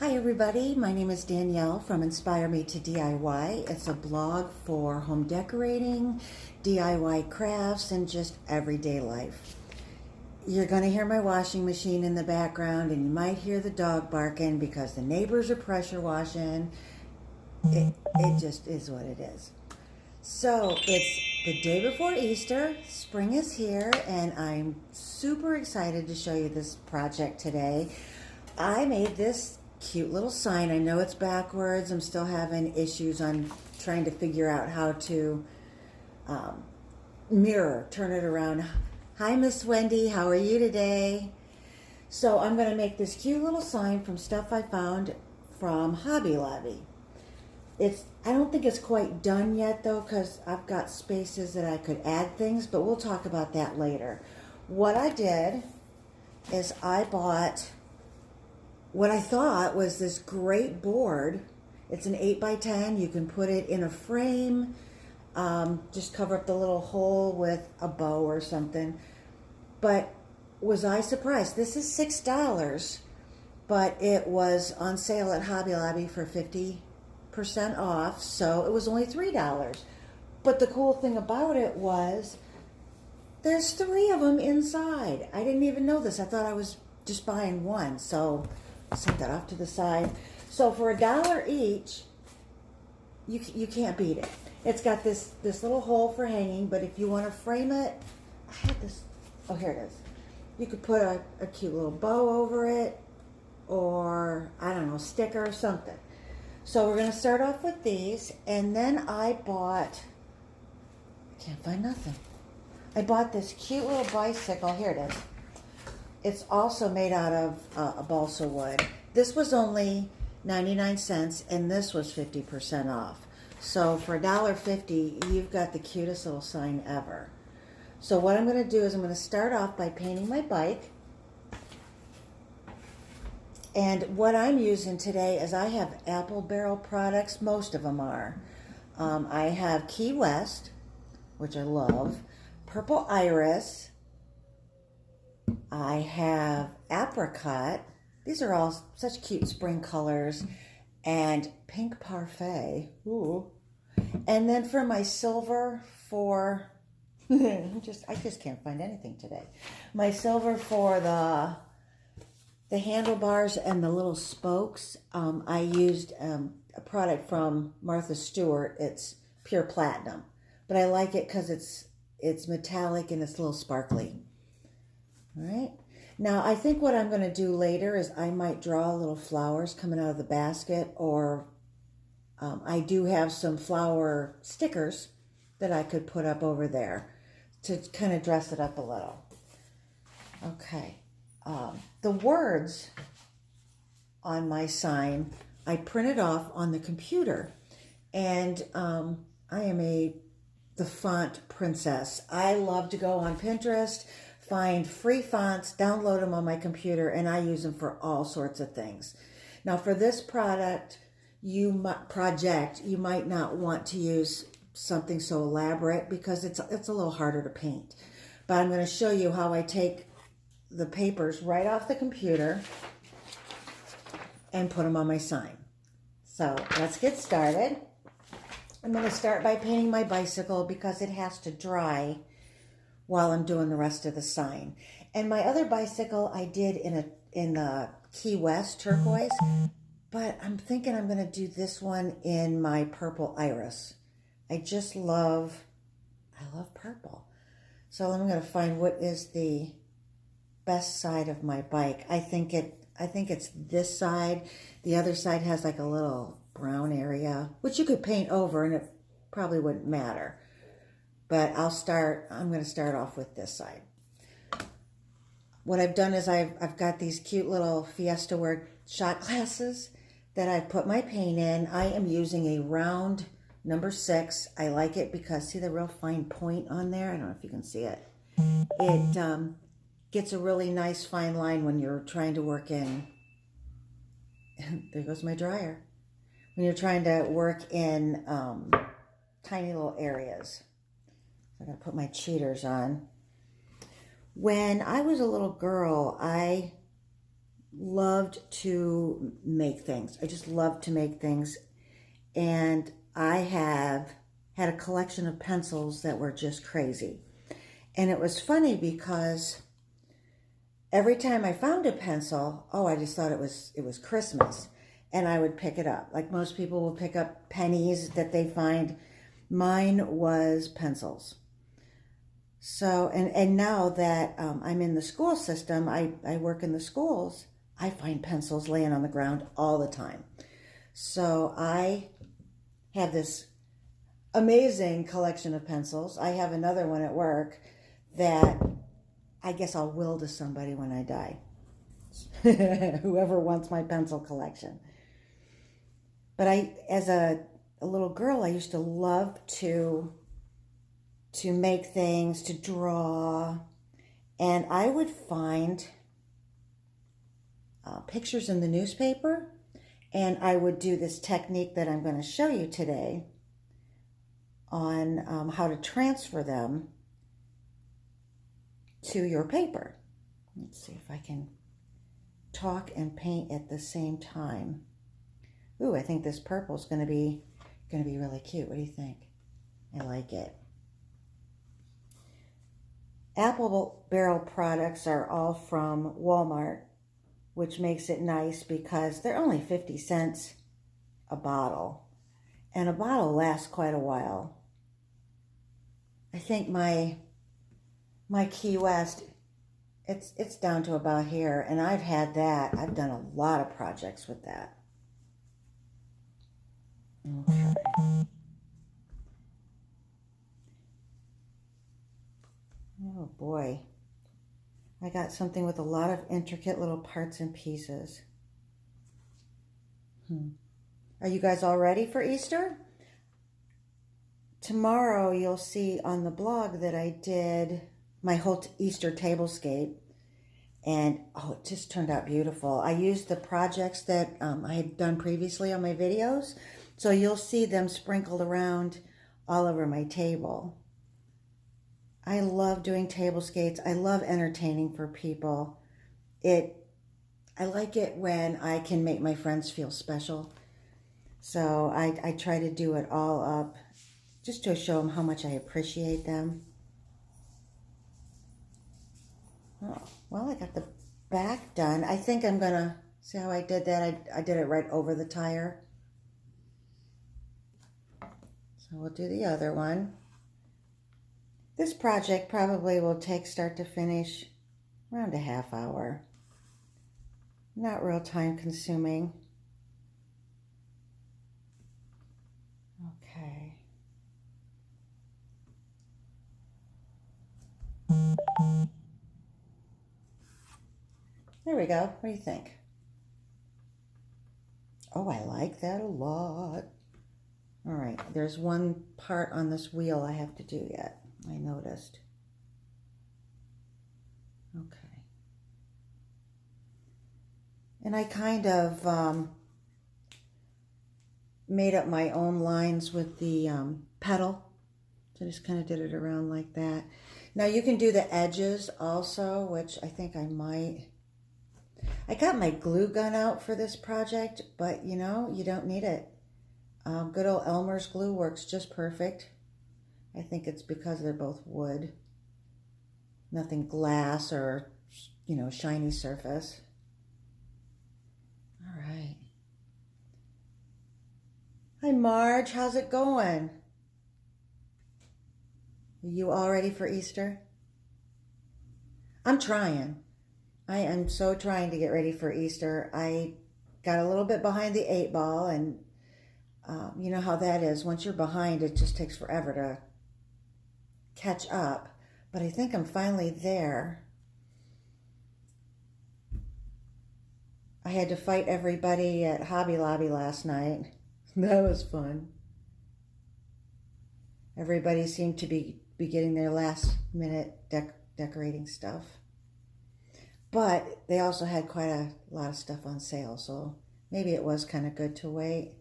Hi everybody, my name is Danielle from Inspire Me to DIY. It's a blog for home decorating, DIY crafts, and just everyday life. You're going to hear my washing machine in the background, and you might hear the dog barking because the neighbors are pressure washing. It just is what it is. So it's the day before Easter, spring is here, and I'm super excited to show you this project today. I made this cute little sign. I know it's backwards. I'm still having issues on trying to figure out how to turn it around. Hi, Miss Wendy. How are you today? So I'm going to make this cute little sign from stuff I found from Hobby Lobby. I don't think it's quite done yet though, because I've got spaces that I could add things, but we'll talk about that later. What I did is I bought what I thought was this great board. It's an 8x10. You can put it in a frame, just cover up the little hole with a bow or something. But was I surprised? This is $6, but it was on sale at Hobby Lobby for 50% off, so it was only $3. But the cool thing about it was there's 3 of them inside. I didn't even know this. I thought I was just buying one, so I set that off to the side. So for $1 each, you can't beat it. It's got this little hole for hanging, but if you want to frame it, I had this, oh here it is. You could put a cute little bow over it, or I don't know, sticker or something. So we're going to start off with these, and then I bought, I can't find nothing. I bought this cute little bicycle. Here it is. It's also made out of a balsa wood. This was only 99 cents, and this was 50% off. So for $1.50, you've got the cutest little sign ever. So what I'm going to do is I'm going to start off by painting my bike. And what I'm using today is I have Apple Barrel products. Most of them are. I have Key West, which I love, Purple Iris, I have Apricot. These are all such cute spring colors. And Pink Parfait. Ooh. And then for my silver for... I just can't find anything today. My silver for the handlebars and the little spokes. I used a product from Martha Stewart. It's pure platinum. But I like it because it's metallic and it's a little sparkly. All right. Now, I think what I'm going to do later is I might draw little flowers coming out of the basket, or I do have some flower stickers that I could put up over there to kind of dress it up a little. Okay. The words on my sign, I printed off on the computer, and I am the font princess. I love to go on Pinterest, find free fonts, download them on my computer, and I use them for all sorts of things. Now for this project, you might not want to use something so elaborate because it's a little harder to paint. But I'm going to show you how I take the papers right off the computer and put them on my sign. So let's get started. I'm going to start by painting my bicycle because it has to dry while I'm doing the rest of the sign. And my other bicycle I did in the Key West turquoise, but I'm thinking I'm going to do this one in my Purple Iris. I love purple. So I'm going to find what is the best side of my bike. I think it's this side. The other side has like a little brown area, which you could paint over and it probably wouldn't matter. But I'm going to start off with this side. What I've done is I've got these cute little Fiesta Wear shot glasses that I've put my paint in. I am using a round number 6. I like it because, see the real fine point on there? I don't know if you can see it. It gets a really nice fine line when you're trying to work in, there goes my dryer, when you're trying to work in tiny little areas. I gotta put my cheaters on. When I was a little girl, I loved to make things. I just loved to make things. And I have had a collection of pencils that were just crazy. And it was funny because every time I found a pencil, I just thought it was Christmas. And I would pick it up. Like most people will pick up pennies that they find. Mine was pencils. So, and now that I'm in the school system, I work in the schools, I find pencils laying on the ground all the time. So I have this amazing collection of pencils. I have another one at work that I guess I'll will to somebody when I die. Whoever wants my pencil collection. But as a little girl, I used to love to make things, to draw, and I would find pictures in the newspaper, and I would do this technique that I'm going to show you today on how to transfer them to your paper. Let's see if I can talk and paint at the same time. Ooh, I think this purple is going to be really cute. What do you think? I like it. Apple Barrel products are all from Walmart, which makes it nice because they're only 50 cents a bottle. And a bottle lasts quite a while. I think my Key West, it's down to about here, and I've had that. I've done a lot of projects with that. Okay. Oh boy. I got something with a lot of intricate little parts and pieces. Are you guys all ready for Easter? Tomorrow you'll see on the blog that I did my whole Easter tablescape, and it just turned out beautiful. I used the projects that I had done previously on my videos, so you'll see them sprinkled around all over my table. I love doing tablescapes. I love entertaining for people. I like it when I can make my friends feel special. So I try to do it all up just to show them how much I appreciate them. Oh, well, I got the back done. I think I'm going to see how I did that. I did it right over the tire. So we'll do the other one. This project probably will take start to finish around a half hour. Not real time consuming. Okay. There we go. What do you think? Oh, I like that a lot. All right, there's one part on this wheel I have to do yet. I noticed. Okay. And I kind of made up my own lines with the petal. So I just kind of did it around like that. Now you can do the edges also, which I think I might. I got my glue gun out for this project, but you know, you don't need it. Good old Elmer's glue works just perfect. I think it's because they're both wood. Nothing glass or, you know, shiny surface. All right. Hi, Marge. How's it going? Are you all ready for Easter? I'm trying. I am so trying to get ready for Easter. I got a little bit behind the 8 ball, and you know how that is. Once you're behind, it just takes forever to catch up. But I think I'm finally there. I had to fight everybody at Hobby Lobby last night. That was fun. Everybody seemed to be getting their last minute decorating stuff. But they also had quite a lot of stuff on sale, so maybe it was kind of good to wait.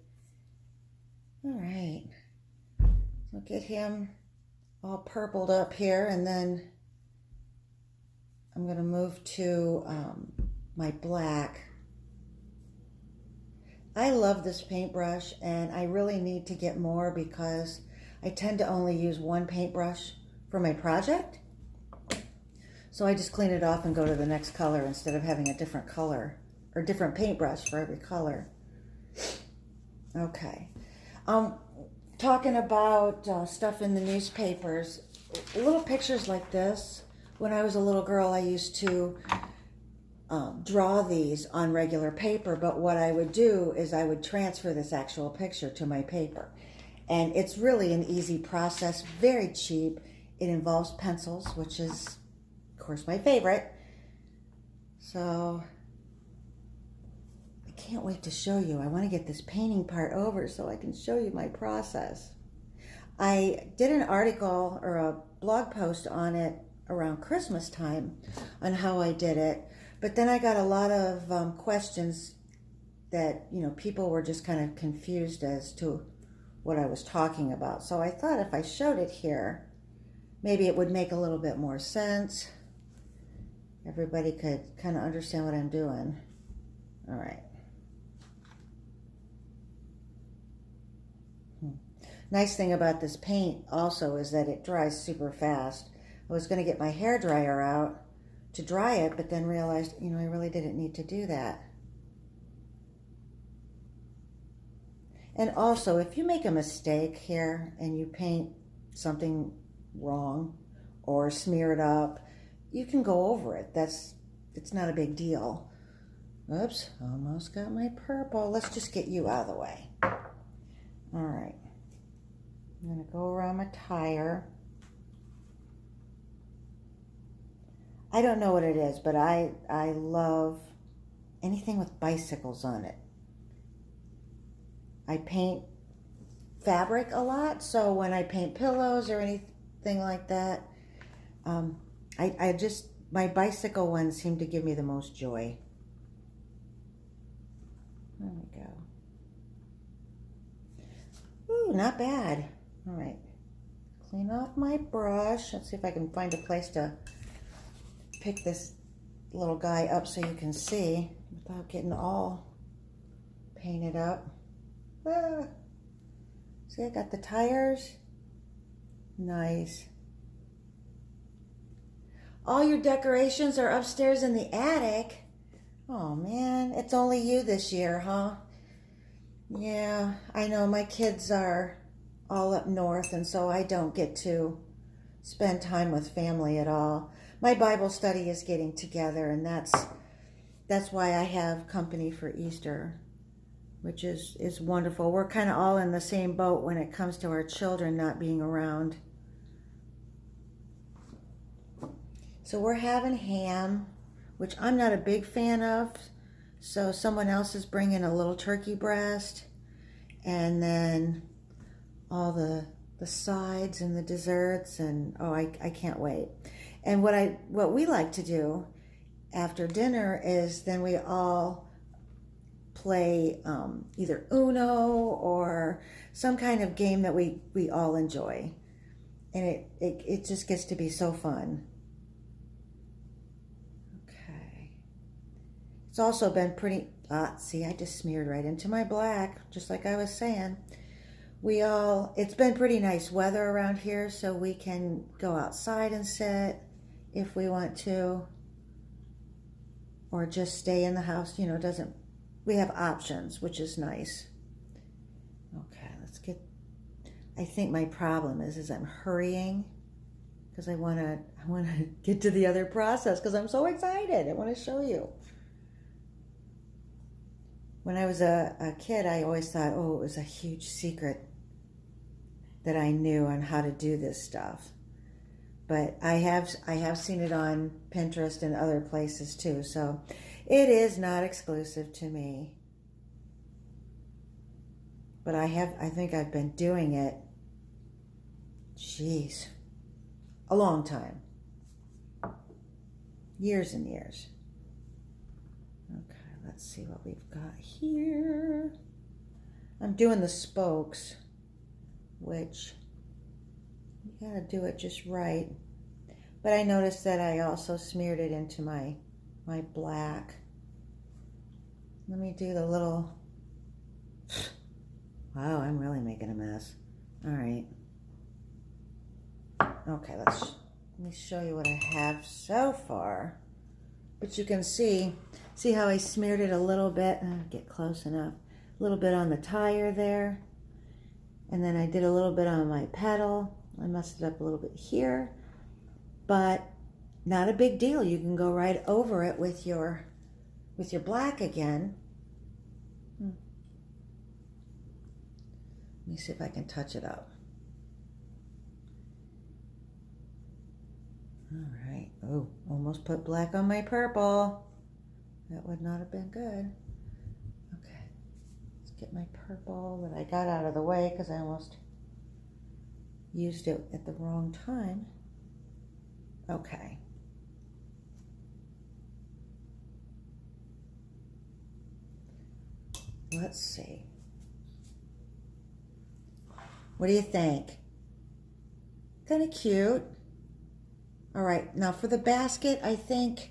All right. So get him all purpled up here, and then I'm going to move to my black. I love this paintbrush, and I really need to get more because I tend to only use one paintbrush for my project. So I just clean it off and go to the next color instead of having a different color or different paintbrush for every color. Okay. Talking about stuff in the newspapers, little pictures like this. When I was a little girl, I used to draw these on regular paper, but what I would do is I would transfer this actual picture to my paper. And it's really an easy process, very cheap. It involves pencils, which is, of course, my favorite. So I can't wait to show you. I want to get this painting part over so I can show you my process. I did an article or a blog post on it around Christmas time on how I did it. But then I got a lot of questions that, people were just kind of confused as to what I was talking about. So I thought if I showed it here, maybe it would make a little bit more sense. Everybody could kind of understand what I'm doing. All right. Nice thing about this paint also is that it dries super fast. I was going to get my hair dryer out to dry it, but then realized, I really didn't need to do that. And also, if you make a mistake here and you paint something wrong or smear it up, you can go over it. It's not a big deal. Oops, almost got my purple. Let's just get you out of the way. All right. I'm going to go around my tire. I don't know what it is, but I love anything with bicycles on it. I paint fabric a lot, so when I paint pillows or anything like that, my bicycle ones seem to give me the most joy. There we go. Ooh, not bad. All right. Clean off my brush. Let's see if I can find a place to pick this little guy up so you can see without getting all painted up. See, I got the tires. Nice. All your decorations are upstairs in the attic. Oh man, it's only you this year, huh? Yeah, I know my kids are all up north, and so I don't get to spend time with family at all. My Bible study is getting together, and that's why I have company for Easter, which is wonderful. We're kind of all in the same boat when it comes to our children not being around. So we're having ham, which I'm not a big fan of. So someone else is bringing a little turkey breast, and then all the sides and the desserts, and I can't wait. And what we like to do after dinner is then we all play either Uno or some kind of game that we all enjoy, and it just gets to be so fun. Okay, it's also been pretty. See, I just smeared right into my black, just like I was saying. It's been pretty nice weather around here, so we can go outside and sit if we want to, or just stay in the house. We have options, which is nice. Okay, I think my problem is I'm hurrying because I want to get to the other process because I'm so excited. I want to show you. When I was a kid, I always thought, it was a huge secret that I knew on how to do this stuff. But I have seen it on Pinterest and other places too, so it is not exclusive to me. But I think I've been doing it, a long time. Years and years. Okay, let's see what we've got here. I'm doing the spokes, which you gotta do it just right. But I noticed that I also smeared it into my black. Let me do the little, wow, I'm really making a mess. All right. Okay, let me show you what I have so far. But you can see how I smeared it a little bit. Get close enough. A little bit on the tire there. And then I did a little bit on my pedal. I messed it up a little bit here. But not a big deal. You can go right over it with your black again. Let me see if I can touch it up. All right. Oh, almost put black on my purple. That would not have been good. Okay. Let's get my purple that I got out of the way because I almost used it at the wrong time. Okay. Let's see. What do you think? Kind of cute. All right, now for the basket, I think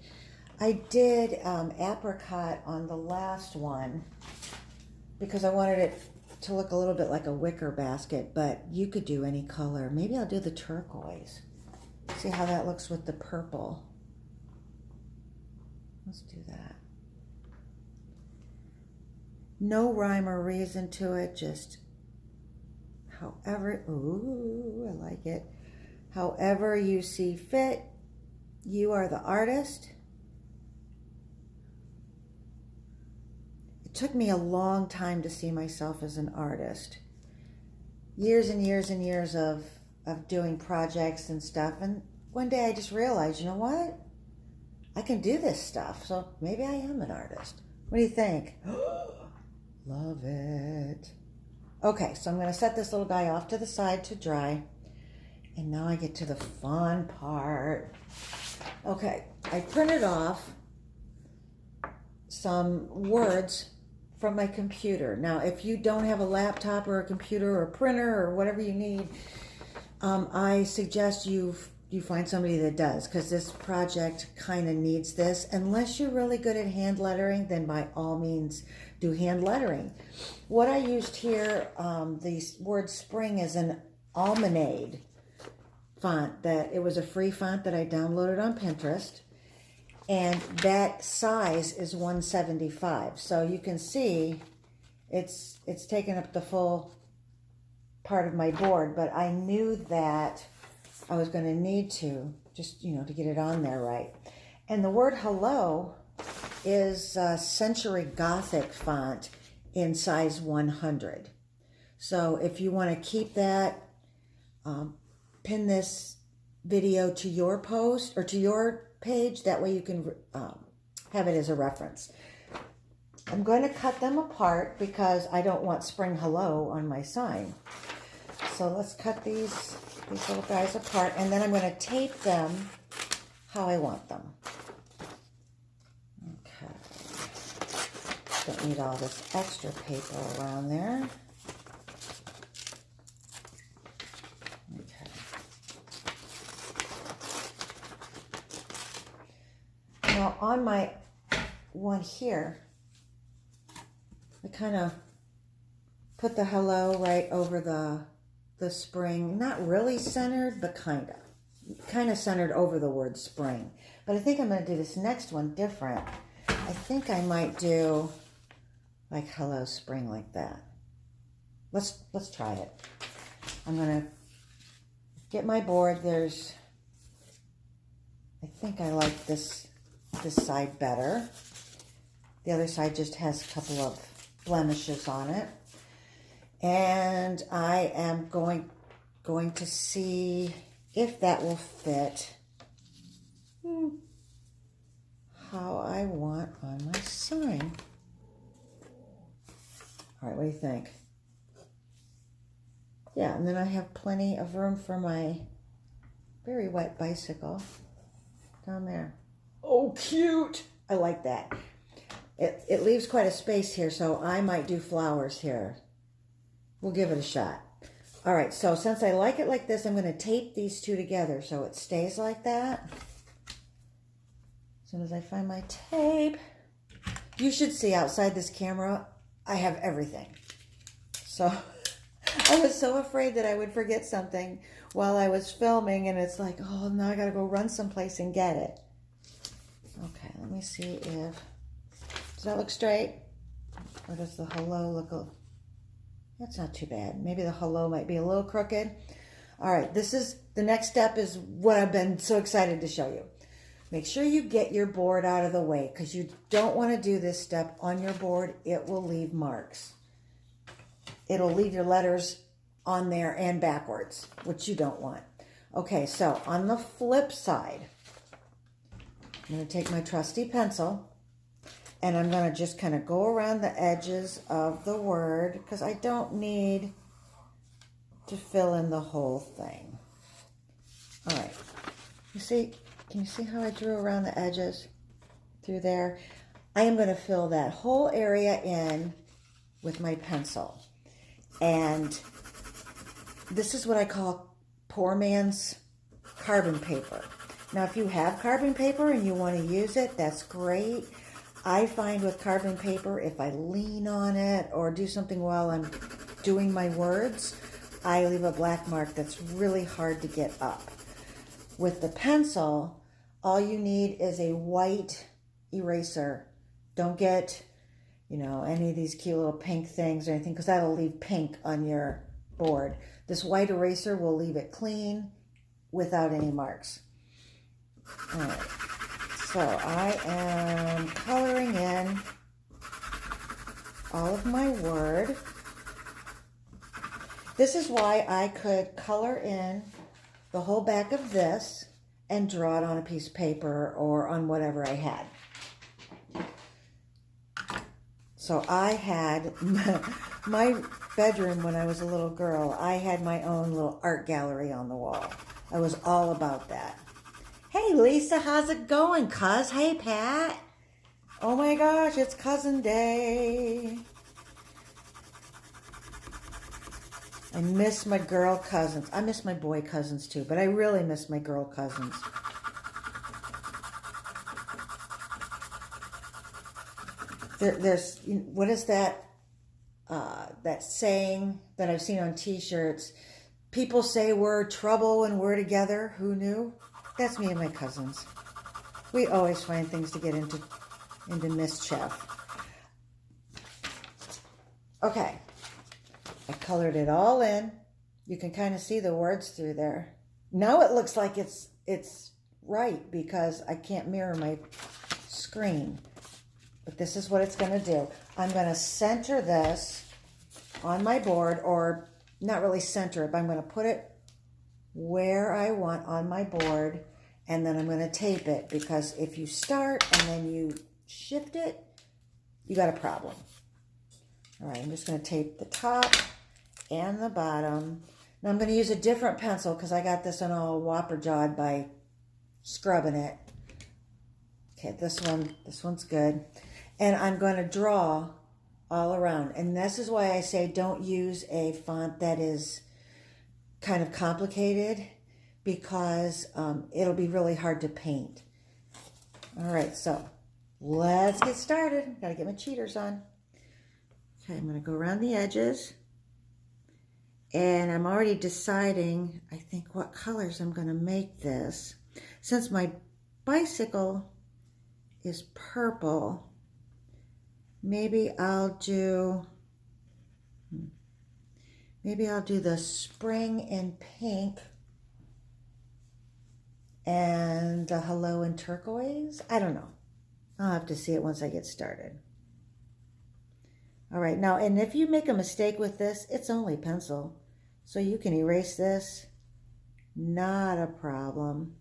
I did apricot on the last one because I wanted it to look a little bit like a wicker basket, but you could do any color. Maybe I'll do the turquoise. See how that looks with the purple. Let's do that. No rhyme or reason to it, just however, ooh, I like it. However you see fit, you are the artist. It took me a long time to see myself as an artist. Years and years and years of doing projects and stuff. And one day I just realized, you know what? I can do this stuff. So maybe I am an artist. What do you think? Love it. Okay, so I'm going to set this little guy off to the side to dry. And now I get to the fun part. Okay, I printed off some words from my computer. Now, if you don't have a laptop or a computer or a printer or whatever you need, I suggest you find somebody that does, because this project kind of needs this. Unless you're really good at hand lettering, then by all means do hand lettering. What I used here, the word spring, is an Almanade font. That it was a free font that I downloaded on Pinterest, and that size is 175. So you can see it's taken up the full part of my board, but I knew that I was going to need to just, to get it on there right. And the word hello is Century Gothic font in size 100. So if you want to keep that, pin this video to your post or to your page. That way you can have it as a reference. I'm going to cut them apart because I don't want spring hello on my sign. So let's cut these little guys apart, and then I'm going to tape them how I want them. Okay. Don't need all this extra paper around there. Okay. Now on my one here, I kind of put the hello right over the spring. Not really centered, but kind of centered over the word spring. But I think I'm going to do this next one different. I think I might do like hello spring like that. Let's try it. I'm going to get my board. I think I like this side better. The other side just has a couple of blemishes on it. And I am going to see if that will fit how I want on my sign. All right, what do you think? Yeah, and then I have plenty of room for my very wet bicycle down there. Oh, cute! I like that. It leaves quite a space here, so I might do flowers here. We'll give it a shot. All right, so since I like it like this, I'm going to tape these two together so it stays like that. As soon as I find my tape, You should see outside this camera, I have everything. So I was so afraid that I would forget something while I was filming, and it's like, oh, now I gotta go run someplace and get it. Okay, let me see if, does that look straight? Or does the hello look that's not too bad. Maybe the hello might be a little crooked. All right, the next step is what I've been so excited to show you. Make sure you get your board out of the way because you don't want to do this step on your board. It will leave marks. It'll leave your letters on there and backwards, which you don't want. Okay, so on the flip side, I'm going to take my trusty pencil and I'm going to just kind of go around the edges of the word because I don't need to fill in the whole thing. All right, can you see how I drew around the edges through there? I am going to fill that whole area in with my pencil. And this is what I call poor man's carbon paper. Now, if you have carbon paper and you want to use it, that's great. I find with carbon paper, if I lean on it or do something while I'm doing my words, I leave a black mark that's really hard to get up. With the pencil, all you need is a white eraser. Don't get, any of these cute little pink things or anything because that'll leave pink on your board. This white eraser will leave it clean without any marks. All right. So I am coloring in all of my word. This is why I could color in the whole back of this and draw it on a piece of paper or on whatever I had. So I had my bedroom when I was a little girl. I had my own little art gallery on the wall. I was all about that. Hey, Lisa, how's it going, cuz? Hey, Pat. Oh, my gosh, it's Cousin Day. I miss my girl cousins. I miss my boy cousins, too, but I really miss my girl cousins. There's, what is that, that saying that I've seen on T-shirts? People say we're trouble when we're together. Who knew? That's me and my cousins. We always find things to get into mischief. Okay. I colored it all in. You can kind of see the words through there. Now it looks like it's right because I can't mirror my screen. But this is what it's going to do. I'm going to center this on my board, or not really center it, but I'm going to put it where I want on my board, and then I'm going to tape it because if you start and then you shift it, you got a problem. All right, I'm just going to tape the top and the bottom. Now I'm going to use a different pencil because I got this one all whopper-jawed by scrubbing it. Okay, this one's good. And I'm going to draw all around. And this is why I say don't use a font that is kind of complicated because it'll be really hard to paint. All right, so let's get started. Got to get my cheaters on. Okay, I'm going to go around the edges. And I'm already deciding, I think, what colors I'm going to make this. Since my bicycle is purple, maybe I'll do the spring in pink and the hello in turquoise. I don't know. I'll have to see it once I get started. All right, now, and if you make a mistake with this, it's only pencil. So you can erase this, not a problem.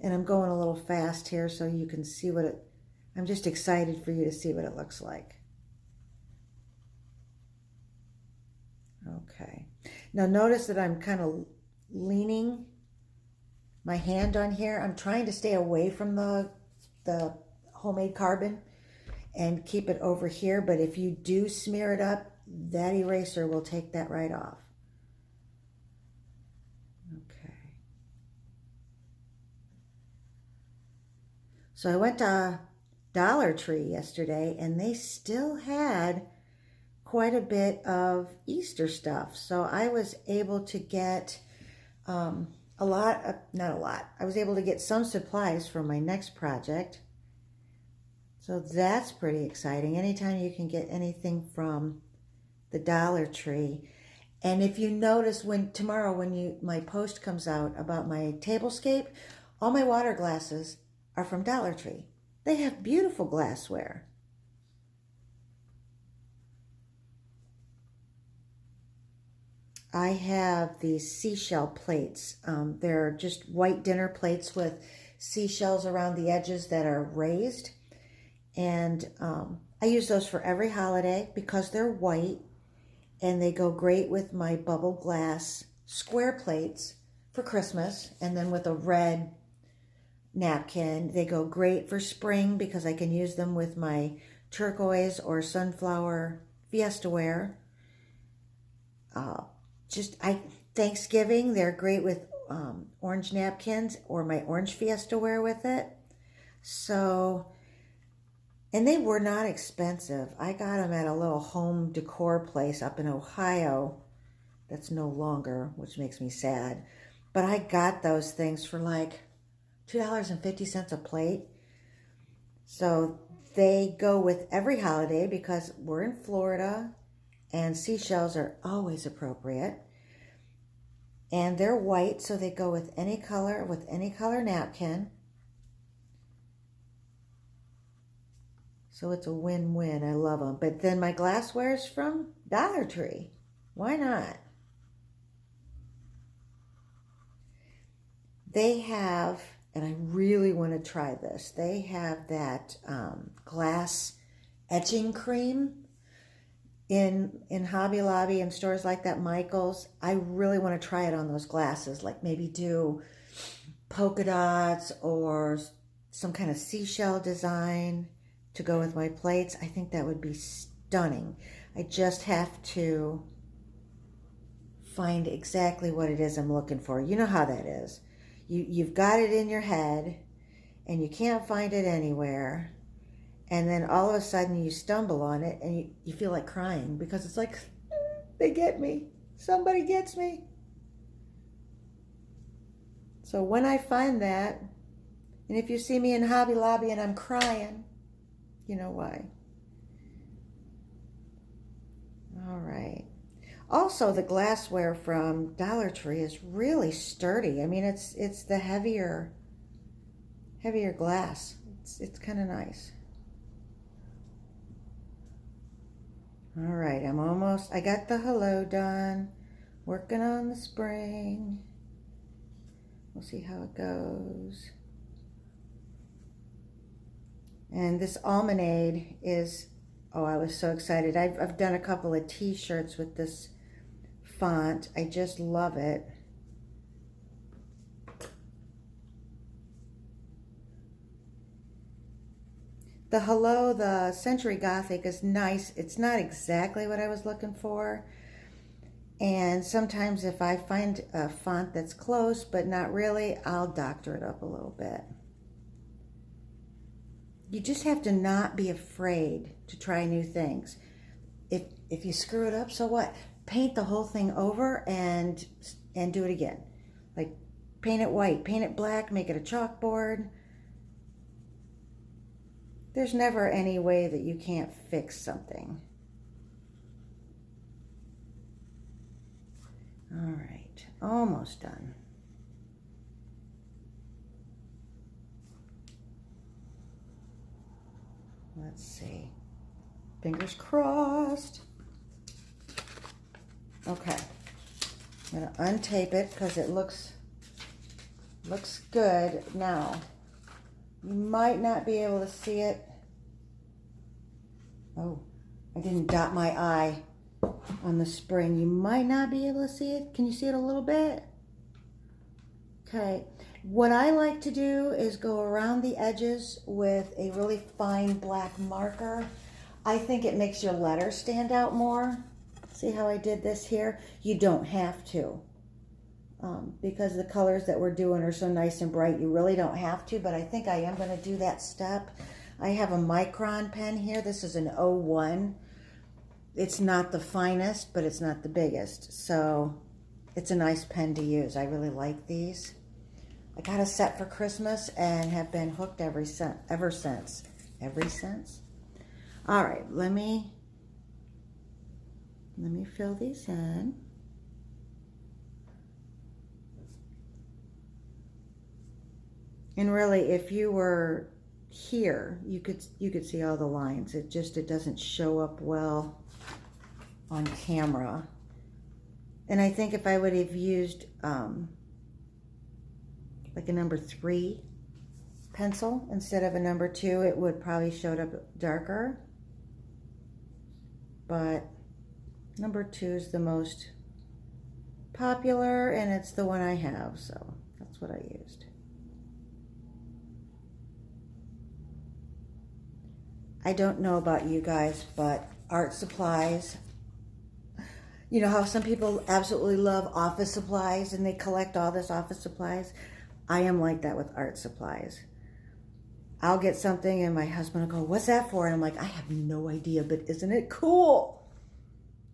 And I'm going a little fast here so you can see I'm just excited for you to see what it looks like. Okay. Now notice that I'm kind of leaning my hand on here. I'm trying to stay away from the homemade carbon and keep it over here. But if you do smear it up, that eraser will take that right off. Okay. So I went to Dollar Tree yesterday, and they still had quite a bit of Easter stuff. So I was able to get not a lot. I was able to get some supplies for my next project. So that's pretty exciting. Anytime you can get anything from the Dollar Tree. And if you notice tomorrow when my post comes out about my tablescape, all my water glasses are from Dollar Tree. They have beautiful glassware. I have these seashell plates. They're just white dinner plates with seashells around the edges that are raised. And I use those for every holiday because they're white, and they go great with my bubble glass square plates for Christmas. And then with a red napkin, they go great for spring because I can use them with my turquoise or sunflower Fiesta ware. Thanksgiving, they're great with orange napkins or my orange Fiesta ware with it. So, and they were not expensive. I got them at a little home decor place up in Ohio that's no longer, which makes me sad. But I got those things for like $2.50 a plate. So they go with every holiday because we're in Florida and seashells are always appropriate. And they're white, so they go with any color napkin. So it's a win-win. I love them. But then my glassware is from Dollar Tree. Why not? They have, and I really want to try this, they have that glass etching cream in Hobby Lobby and stores like that, Michael's. I really want to try it on those glasses, like maybe do polka dots or some kind of seashell design to go with my plates. I think that would be stunning. I just have to find exactly what it is I'm looking for. You know how that is. You've got it in your head and you can't find it anywhere. And then all of a sudden you stumble on it and you feel like crying because it's like, they get me. Somebody gets me. So when I find that, and if you see me in Hobby Lobby and I'm crying, you know why. All right. Also, the glassware from Dollar Tree is really sturdy. I mean, it's the heavier glass. It's kind of nice. All right, I got the hello done. Working on the spring. We'll see how it goes. And this Almanaid is, oh, I was so excited. I've done a couple of t-shirts with this font. I just love it. The Century Gothic is nice. It's not exactly what I was looking for. And sometimes if I find a font that's close, but not really, I'll doctor it up a little bit. You just have to not be afraid to try new things. If you screw it up, so what? Paint the whole thing over and do it again. Like paint it white, paint it black, make it a chalkboard. There's never any way that you can't fix something. All right, almost done. Let's see. Fingers crossed. Okay. I'm going to untape it because it looks good. Now, you might not be able to see it. Oh, I didn't dot my I on the spring. You might not be able to see it. Can you see it a little bit? Okay. What I like to do is go around the edges with a really fine black marker. I think it makes your letters stand out more. See how I did this here? You don't have to. Because the colors that we're doing are so nice and bright, you really don't have to, but I think I am going to do that step. I have a Micron pen here. This is an 01. It's not the finest, but it's not the biggest. So it's a nice pen to use. I really like these. I got a set for Christmas and have been hooked ever since. Ever since? All right, let me fill these in. And really, if you were here, you could see all the lines. It doesn't show up well on camera. And I think if I would have used like a number 3 pencil instead of a number 2, it would probably showed up darker. But number 2 is the most popular, and it's the one I have, so that's what I used. I don't know about you guys, but art supplies, you know how some people absolutely love office supplies and they collect all this office supplies? I am like that with art supplies. I'll get something and my husband will go, "What's that for?" And I'm like, "I have no idea, but isn't it cool?"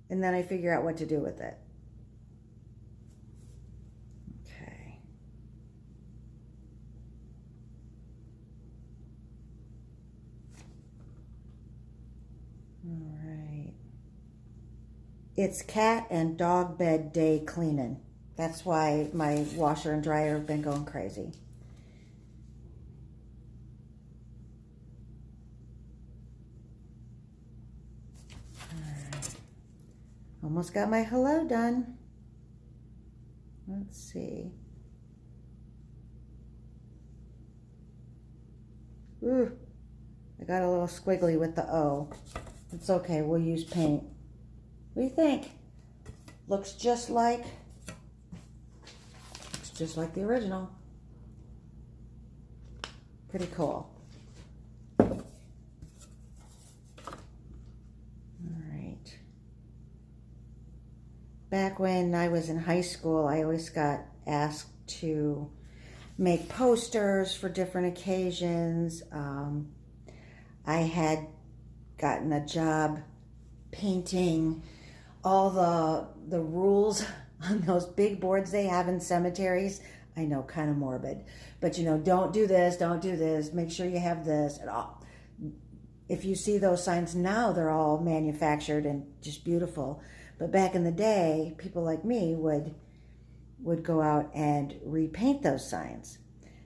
And then I figure out what to do with it. Okay. All right. It's cat and dog bed day cleaning. That's why my washer and dryer have been going crazy. Alright. Almost got my hello done. Let's see. Ooh, I got a little squiggly with the O. It's okay, we'll use paint. What do you think? Looks just like the original. Pretty cool. All right. Back when I was in high school, I always got asked to make posters for different occasions. I had gotten a job painting all the rules on those big boards they have in cemeteries. I know, kind of morbid, but you know, don't do this, make sure you have this and all. If you see those signs now, they're all manufactured and just beautiful. But back in the day, people like me would go out and repaint those signs.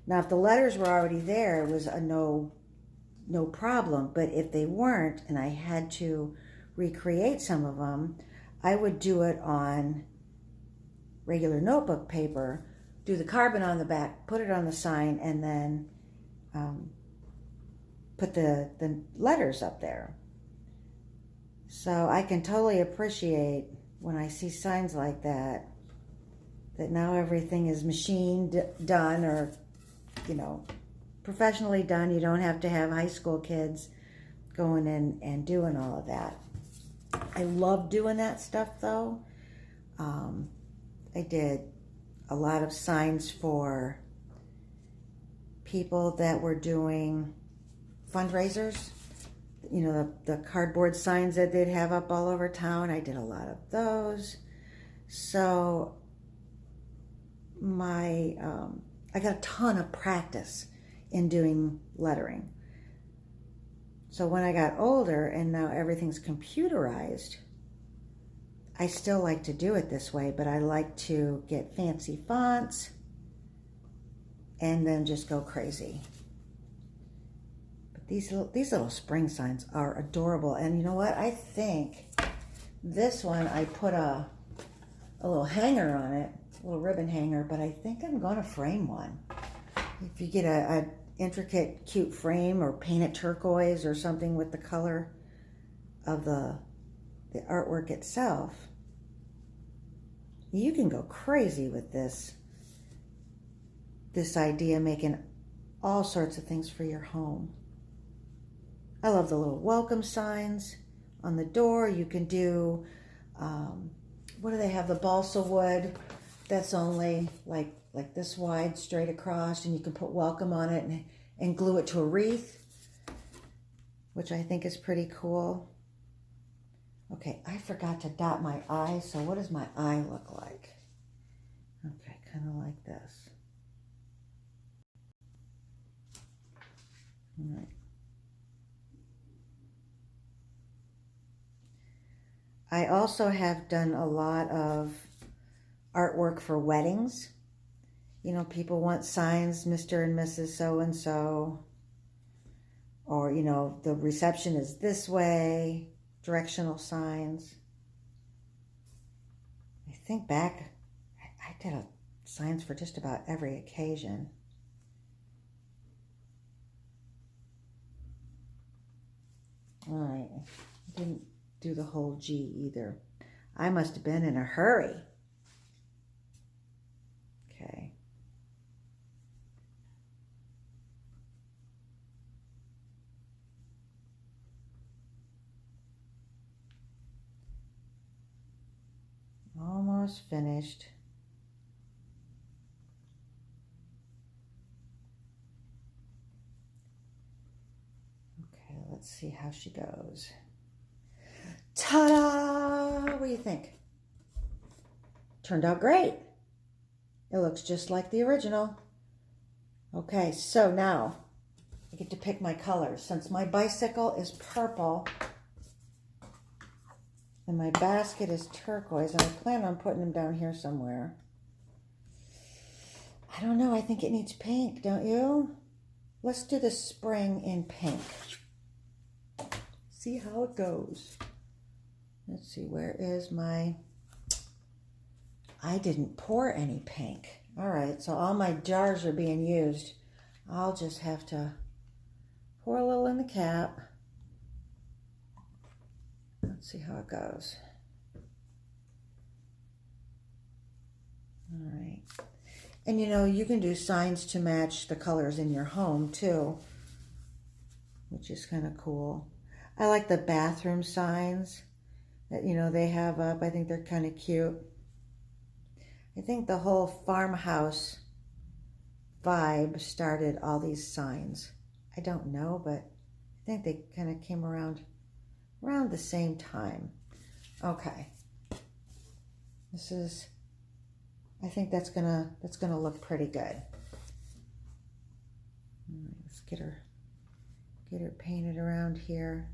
Now, if the letters were already there, it was a no problem. But if they weren't, and I had to recreate some of them, I would do it on regular notebook paper, do the carbon on the back, put it on the sign, and then put the letters up there. So I can totally appreciate when I see signs like that now everything is machine done or, you know, professionally done. You don't have to have high school kids going in and doing all of that. I love doing that stuff though. I did a lot of signs for people that were doing fundraisers. You know, the cardboard signs that they'd have up all over town. I did a lot of those. So I got a ton of practice in doing lettering. So when I got older and now everything's computerized, I still like to do it this way, but I like to get fancy fonts and then just go crazy. But these little spring signs are adorable. And you know what? I think this one, I put a little hanger on it, a little ribbon hanger, but I think I'm going to frame one. If you get a intricate, cute frame or paint it turquoise or something with the color of the artwork itself, you can go crazy with this idea, making all sorts of things for your home. I love the little welcome signs on the door. You can do, what do they have? The balsa wood that's only like this wide straight across, and you can put welcome on it and glue it to a wreath. which I think is pretty cool. Okay, I forgot to dot my I, so what does my eye look like? Okay, kind of like this. All right. I also have done a lot of artwork for weddings. You know, people want signs, Mr. and Mrs. So-and-so, or, you know, the reception is this way, directional signs. I think back, I did signs for just about every occasion. All right, I didn't do the whole G either. I must have been in a hurry. Okay. Almost finished. Okay, let's see how she goes. Ta-da! What do you think? Turned out great. It looks just like the original. Okay, so now I get to pick my colors. Since my bicycle is purple and my basket is turquoise, and I plan on putting them down here somewhere. I don't know, I think it needs pink, don't you? Let's do the spring in pink. See how it goes. Let's see, where is my... I didn't pour any pink. All right, so all my jars are being used. I'll just have to pour a little in the cap. Let's see how it goes. All right. And you know, you can do signs to match the colors in your home too, which is kind of cool. I like the bathroom signs that, you know, they have up. I think they're kind of cute. I think the whole farmhouse vibe started all these signs. I don't know, but I think they kind of came around the same time. Okay. This is, I think that's gonna look pretty good. All right, let's get her painted around here.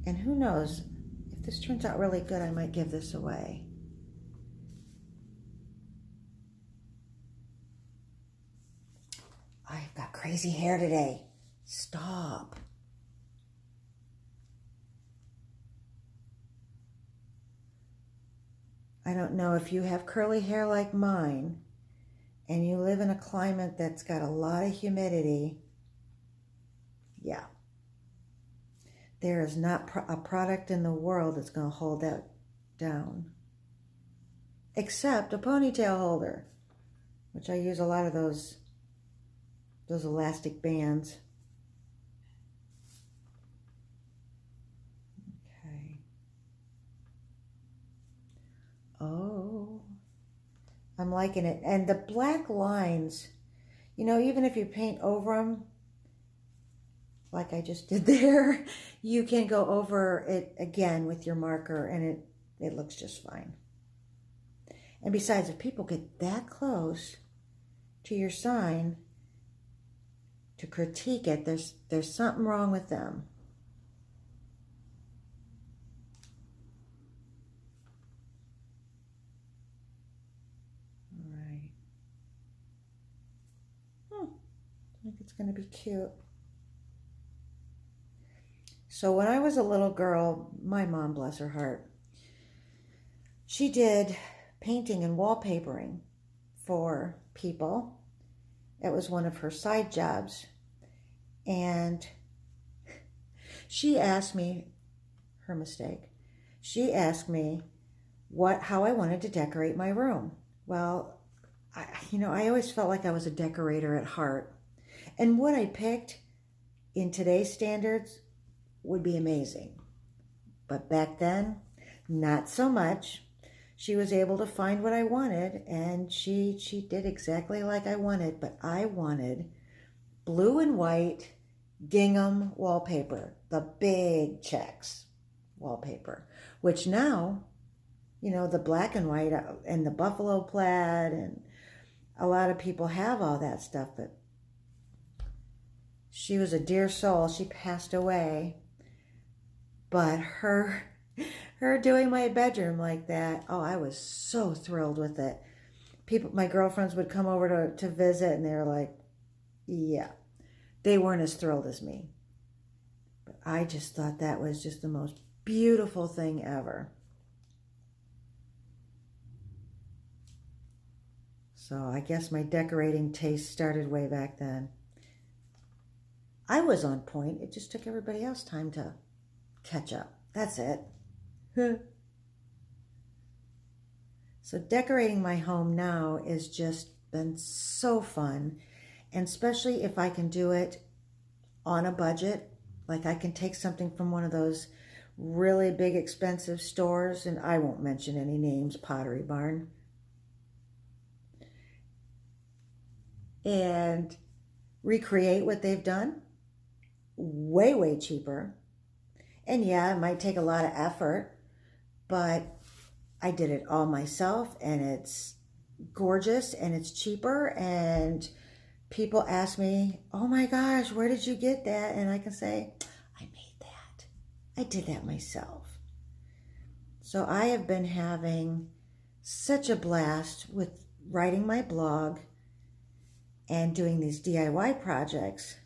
And who knows, if this turns out really good, I might give this away. I've got crazy hair today. Stop. I don't know if you have curly hair like mine and you live in a climate that's got a lot of humidity. Yeah. There is not a product in the world that's going to hold that down. Except a ponytail holder, which I use a lot of those elastic bands. Okay. Oh, I'm liking it. And the black lines, you know, even if you paint over them, like I just did there, you can go over it again with your marker and it looks just fine. And besides, if people get that close to your sign to critique it, there's something wrong with them. All right. I think it's going to be cute. So when I was a little girl, my mom, bless her heart, she did painting and wallpapering for people. It was one of her side jobs. And she asked me, her mistake, she asked me how I wanted to decorate my room. Well, I always felt like I was a decorator at heart. And what I picked in today's standards would be amazing. But back then, not so much. She was able to find what I wanted, and she did exactly like I wanted, but I wanted blue and white gingham wallpaper, the big checks wallpaper, which now, the black and white and the buffalo plaid, and a lot of people have all that stuff, but she was a dear soul. She passed away, but her doing my bedroom like that, oh, I was so thrilled with it. My girlfriends would come over to visit, and they were like, yeah, they weren't as thrilled as me. But I just thought that was just the most beautiful thing ever. So I guess my decorating taste started way back then. I was on point. It just took everybody else time to catch up. That's it. So decorating my home now is just been so fun. And especially if I can do it on a budget. Like I can take something from one of those really big expensive stores, and I won't mention any names, Pottery Barn, and recreate what they've done way, way cheaper. And yeah, it might take a lot of effort, but I did it all myself, and it's gorgeous, and it's cheaper, and people ask me, oh my gosh, where did you get that? And I can say, I made that. I did that myself. So I have been having such a blast with writing my blog and doing these DIY projects,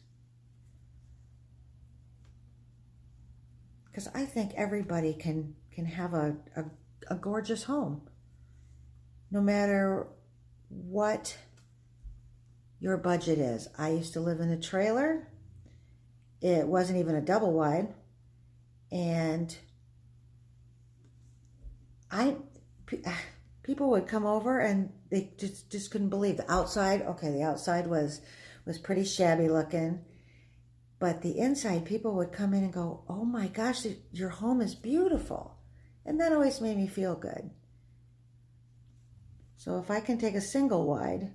because I think everybody can have a gorgeous home, no matter what your budget is. I used to live in a trailer. It wasn't even a double wide, and people would come over and they just couldn't believe the outside. Okay, the outside was pretty shabby looking, but the inside, people would come in and go, oh my gosh, your home is beautiful. And that always made me feel good. So if I can take a single wide,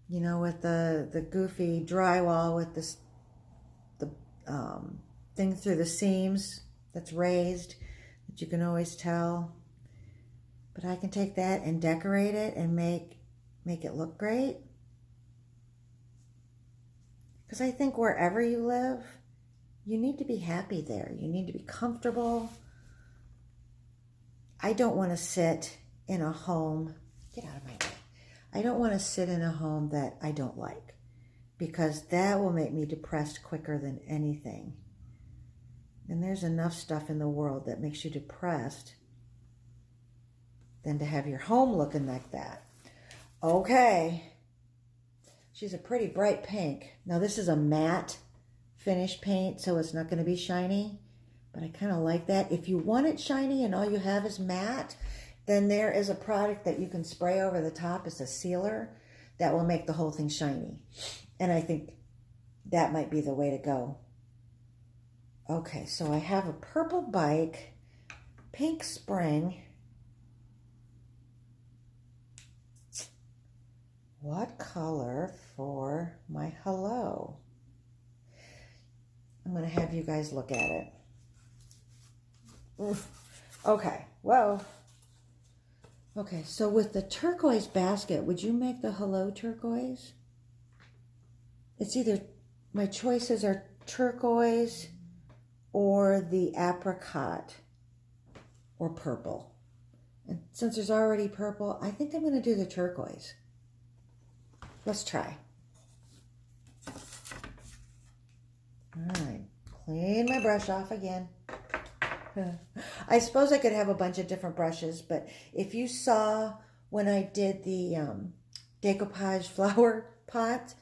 with the goofy drywall with the thing through the seams that's raised, that you can always tell. But I can take that and decorate it and make it look great. Because I think wherever you live, you need to be happy there. You need to be comfortable. I don't want to sit in a home. Get out of my way. I don't want to sit in a home that I don't like, because that will make me depressed quicker than anything. And there's enough stuff in the world that makes you depressed than to have your home looking like that. Okay. She's a pretty bright pink. Now this is a matte finish paint, so it's not going to be shiny, but I kind of like that. If you want it shiny and all you have is matte, then there is a product that you can spray over the top as a sealer that will make the whole thing shiny. And I think that might be the way to go. Okay, so I have a purple bike, pink spring. What color for my hello? I'm going to have you guys look at it. Okay, whoa. Okay, so with the turquoise basket, would you make the hello turquoise? It's either, my choices are turquoise or the apricot or purple. And since there's already purple, I think I'm going to do the turquoise. Let's try. All right, clean my brush off again. I suppose I could have a bunch of different brushes, but if you saw when I did the decoupage flower pot,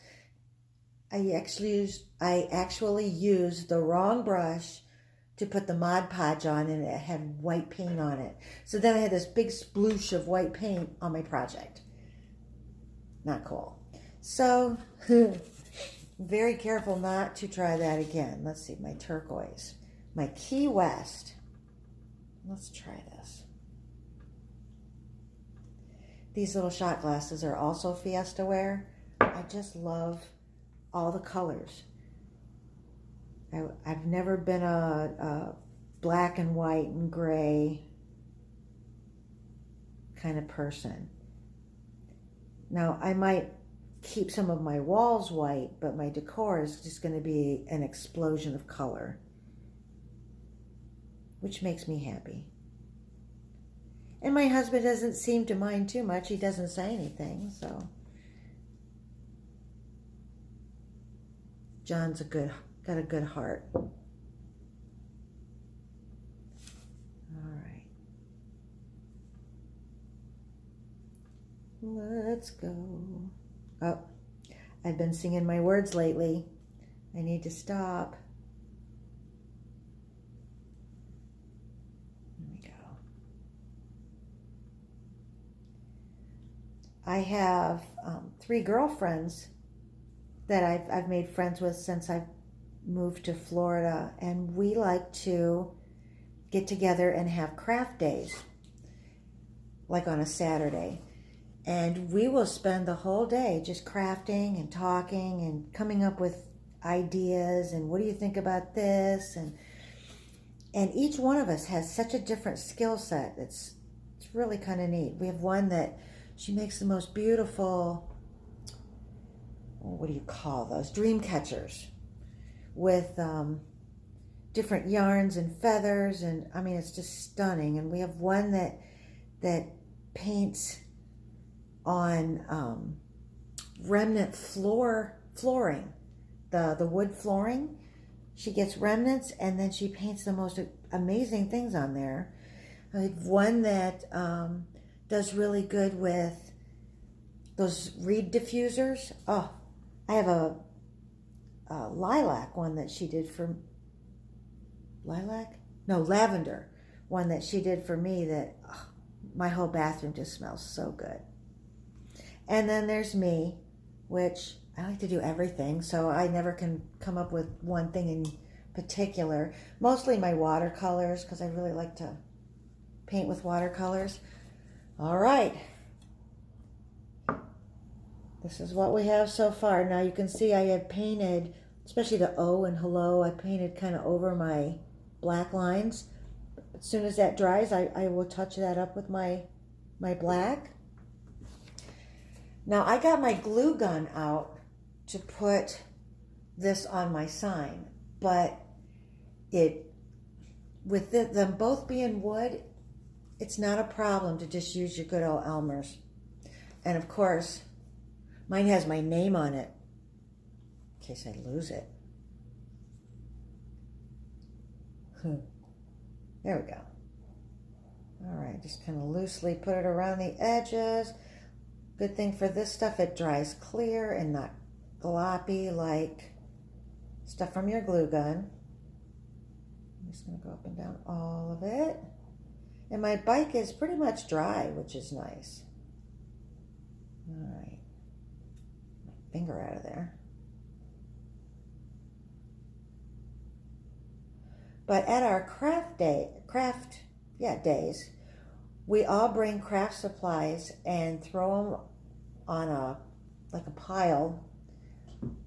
I actually used the wrong brush to put the Mod Podge on, and it had white paint on it. So then I had this big sploosh of white paint on my project. Not cool. So very careful not to try that again. Let's see, my turquoise, my Key West. Let's try this. These little shot glasses are also Fiesta ware. I just love all the colors. I've never been a black and white and gray kind of person. Now, I might keep some of my walls white, but my decor is just going to be an explosion of color, which makes me happy. And my husband doesn't seem to mind too much. He doesn't say anything, so. John's got a good heart. All right. Let's go. Oh, I've been singing my words lately. I need to stop. There we go. I have 3 girlfriends that I've made friends with since I've moved to Florida, and we like to get together and have craft days, like on a Saturday. And we will spend the whole day just crafting and talking and coming up with ideas and what do you think about this? And each one of us has such a different skill set. It's really kind of neat. We have one that she makes the most beautiful, what do you call those? Dream catchers with different yarns and feathers, and I mean it's just stunning. And we have one that paints on remnant flooring, the wood flooring. She gets remnants and then she paints the most amazing things on there. I have one that does really good with those reed diffusers. Oh, I have a lilac one that she did for lavender one that she did for me that my whole bathroom just smells so good. And then there's me, which I like to do everything, so I never can come up with one thing in particular. Mostly my watercolors, because I really like to paint with watercolors. All right. This is what we have so far. Now you can see I had painted, especially the O and hello, I painted kind of over my black lines. As soon as that dries, I will touch that up with my black. Now I got my glue gun out to put this on my sign, but with them both being wood, it's not a problem to just use your good old Elmer's. And of course, mine has my name on it in case I lose it. There we go. All right, just kind of loosely put it around the edges. Good thing for this stuff, it dries clear and not gloppy like stuff from your glue gun. I'm just going to go up and down all of it. And my bike is pretty much dry, which is nice. All right. My finger out of there. But at our days, we all bring craft supplies and throw them on a pile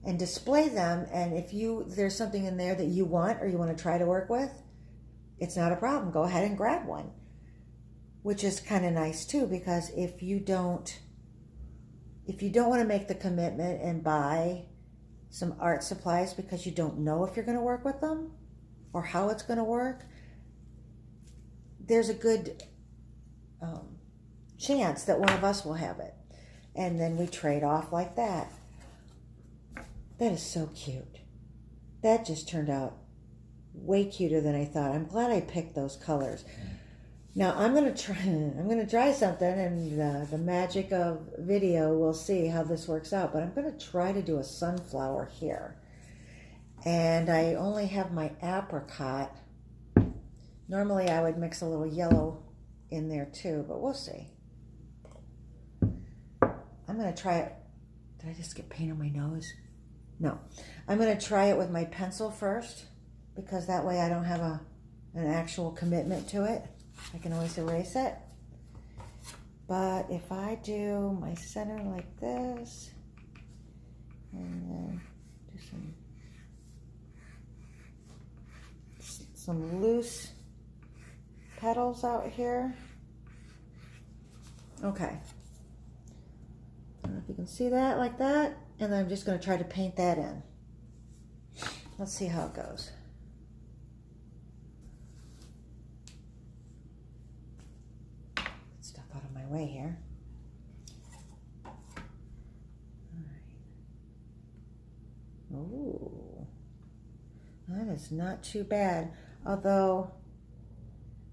and display them. And if there's something in there that you want or you want to try to work with, it's not a problem. Go ahead and grab one, which is kind of nice too, because if you don't want to make the commitment and buy some art supplies because you don't know if you're going to work with them or how it's going to work, there's a good chance that one of us will have it. And then we trade off like that. That is so cute. That just turned out way cuter than I thought. I'm glad I picked those colors. Now I'm going to try something, and the magic of video, we'll see how this works out. But I'm going to try to do a sunflower here. And I only have my apricot. Normally I would mix a little yellow in there too, but we'll see. I'm going to try it. Did I just get paint on my nose? No. I'm going to try it with my pencil first, because that way I don't have an actual commitment to it. I can always erase it. But if I do my center like this, And then do some loose petals out here. Okay. I don't know if you can see that like that. And then I'm just going to try to paint that in. Let's see how it goes. Get stuff out of my way here. Ooh, that is not too bad. Although,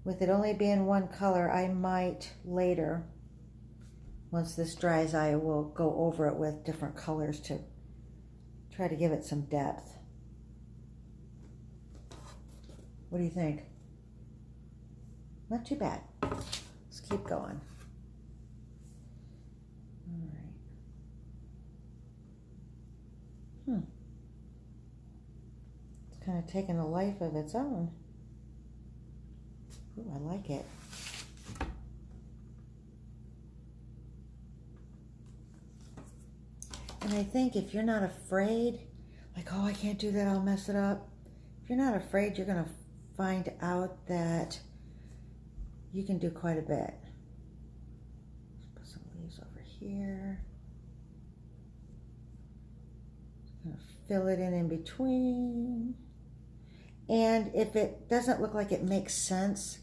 with it only being one color, I might later, once this dries, I will go over it with different colors to try to give it some depth. What do you think? Not too bad. Let's keep going. All right. Kind of taking a life of its own. Ooh, I like it. And I think if you're not afraid, like, oh, I can't do that, I'll mess it up. If you're not afraid, you're going to find out that you can do quite a bit. Let's put some leaves over here. Just going to fill it in between. And if it doesn't look like it makes sense,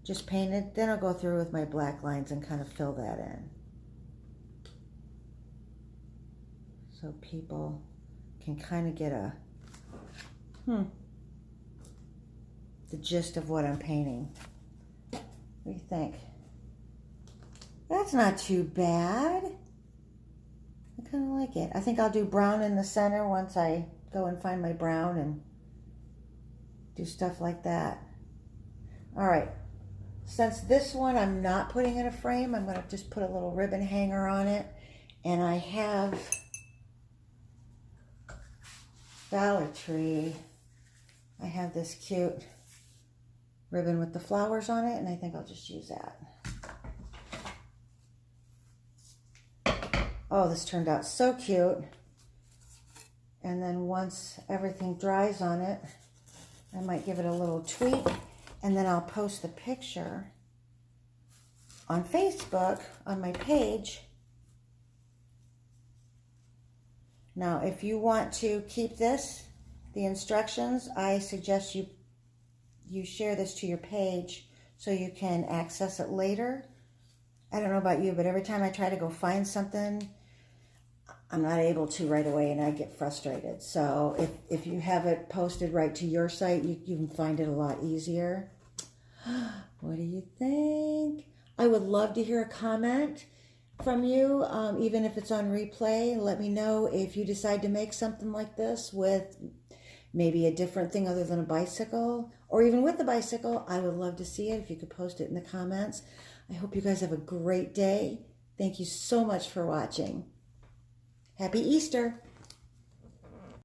just paint it, then I'll go through with my black lines and kind of fill that in. So people can kind of get the gist of what I'm painting. What do you think? That's not too bad. I kind of like it. I think I'll do brown in the center once I go and find my brown and do stuff like that. All right, since this one I'm not putting in a frame, I'm going to just put a little ribbon hanger on it. And I have Dollar Tree. I have this cute ribbon with the flowers on it, and I think I'll just use that. Oh, this turned out so cute. And then once everything dries on it, I might give it a little tweak, and then I'll post the picture on Facebook on my page. Now, if you want to keep this, the instructions, I suggest you share this to your page so you can access it later. I don't know about you, but every time I try to go find something, I'm not able to right away, and I get frustrated. So if you have it posted right to your site, you can find it a lot easier. What do you think? I would love to hear a comment from you, even if it's on replay. Let me know if you decide to make something like this with maybe a different thing other than a bicycle, or even with the bicycle. I would love to see it if you could post it in the comments. I hope you guys have a great day. Thank you so much for watching. Happy Easter.